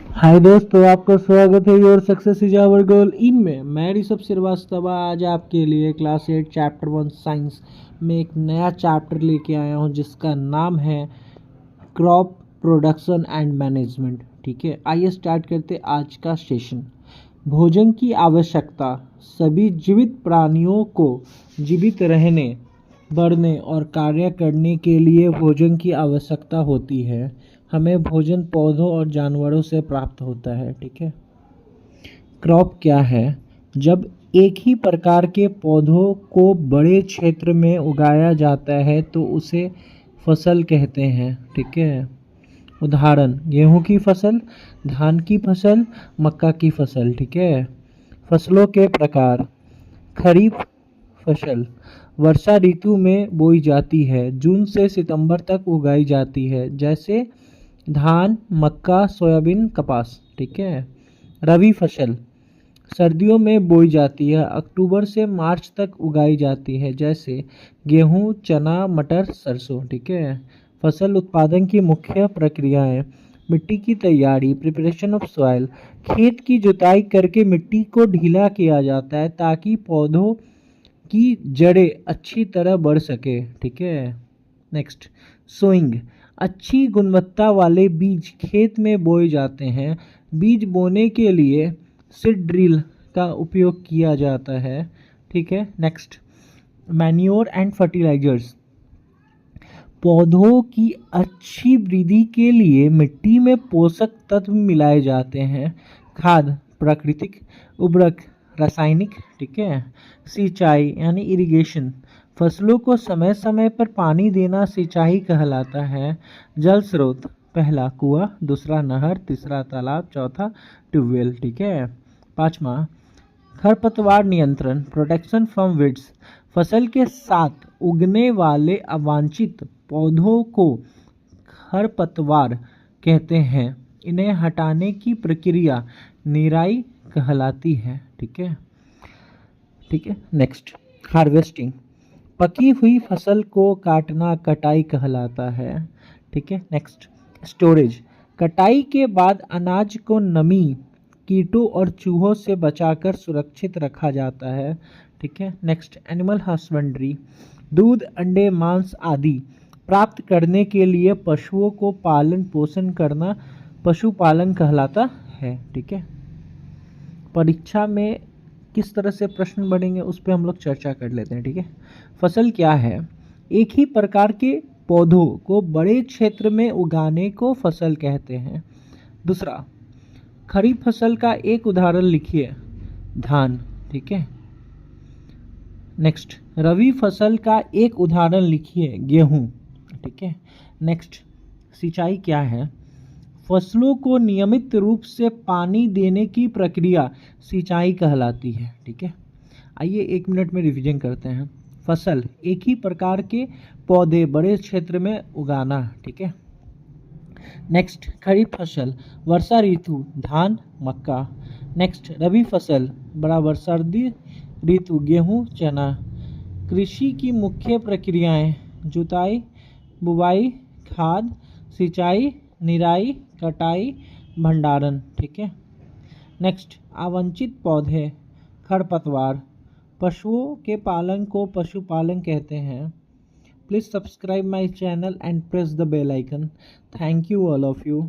हाय दोस्तों, आपका स्वागत है your success is our goal इनमें मैं ऋषभ श्रीवास्तव आज आपके लिए क्लास 8 चैप्टर 1 साइंस में एक नया चैप्टर लेके आया हूं जिसका नाम है क्रॉप प्रोडक्शन एंड मैनेजमेंट। ठीक है, आइए स्टार्ट करते आज का सेशन। भोजन की आवश्यकता सभी जीवित प्राणियों को जीवित रहने, बढ़ने और कार्य करने के लिए भोजन की आवश्यकता होती है। हमें भोजन पौधों और जानवरों से प्राप्त होता है। ठीक है, क्रॉप क्या है? जब एक ही प्रकार के पौधों को बड़े क्षेत्र में उगाया जाता है तो उसे फसल कहते हैं। ठीक है, उदाहरण गेहूं की फसल, धान की फसल, मक्का की फसल। ठीक है, फसलों के प्रकार। खरीफ फसल वर्षा ऋतु में बोई जाती है, जून से सितंबर तक उगाई जाती है, जैसे धान, मक्का, सोयाबीन, कपास। ठीक है, रबी फसल सर्दियों में बोई जाती है, अक्टूबर से मार्च तक उगाई जाती है, जैसे गेहूं, चना, मटर, सरसों। ठीक है, फसल उत्पादन की मुख्य प्रक्रियाएं। मिट्टी की तैयारी, प्रिपरेशन ऑफ सॉइल, खेत की जुताई करके मिट्टी को ढीला किया जाता है ताकि पौधों की जड़ें अच्छी तरह बढ़ सके। ठीक है, नेक्स्ट सोइंग, अच्छी गुणवत्ता वाले बीज खेत में बोए जाते हैं। बीज बोने के लिए सीड ड्रिल का उपयोग किया जाता है। ठीक है, नेक्स्ट मैन्योर एंड फर्टिलाइजर्स, पौधों की अच्छी वृद्धि के लिए मिट्टी में पोषक तत्व मिलाए जाते हैं। खाद प्राकृतिक, उर्वरक रासायनिक। ठीक है, सिंचाई यानी इरिगेशन, फसलों को समय समय पर पानी देना सिंचाई कहलाता है। जल स्रोत, पहला कुआं, दूसरा नहर, तीसरा तालाब, चौथा ट्यूबवेल। ठीक है, पांचवा खरपतवार नियंत्रण, प्रोटेक्शन फ्रॉम वीड्स, फसल के साथ उगने वाले अवांछित पौधों को खरपतवार कहते हैं। इन्हें हटाने की प्रक्रिया निराई कहलाती है। ठीक है, ठीक है, नेक्स्ट हार्वेस्टिंग, पकी हुई फसल को काटना कटाई कहलाता है। ठीक है, नेक्स्ट स्टोरेज, कटाई के बाद अनाज को नमी, कीटों और चूहों से बचाकर सुरक्षित रखा जाता है। ठीक है, नेक्स्ट एनिमल हस्बेंड्री, दूध, अंडे, मांस आदि प्राप्त करने के लिए पशुओं को पालन पोषण करना पशुपालन कहलाता है। ठीक है, परीक्षा में किस तरह से प्रश्न बढ़ेंगे उस पर हम लोग चर्चा कर लेते हैं। ठीक है, फसल क्या है? एक ही प्रकार के पौधों को बड़े क्षेत्र में उगाने को फसल कहते हैं। दूसरा, खरीफ फसल का एक उदाहरण लिखिए, धान। ठीक है, नेक्स्ट रबी फसल का एक उदाहरण लिखिए, गेहूं। ठीक है, नेक्स्ट सिंचाई क्या है? फसलों को नियमित रूप से पानी देने की प्रक्रिया सिंचाई कहलाती है। ठीक है, आइए 1 मिनट में रिवीजन करते हैं। फसल एक ही प्रकार के पौधे बड़े क्षेत्र में उगाना। ठीक है, नेक्स्ट खरीफ फसल वर्षा ऋतु, धान, मक्का। नेक्स्ट रबी फसल बराबर सर्दी ऋतु, गेहूं, चना। कृषि की मुख्य प्रक्रियाएं, जुताई, बुवाई, खाद, सिंचाई, निराई, कटाई, भंडारण। ठीक है, नेक्स्ट अवांछित पौधे, खरपतवार। पशुओं के पालन को पशुपालन कहते हैं। Please subscribe my channel and press the bell icon. Thank you all of you.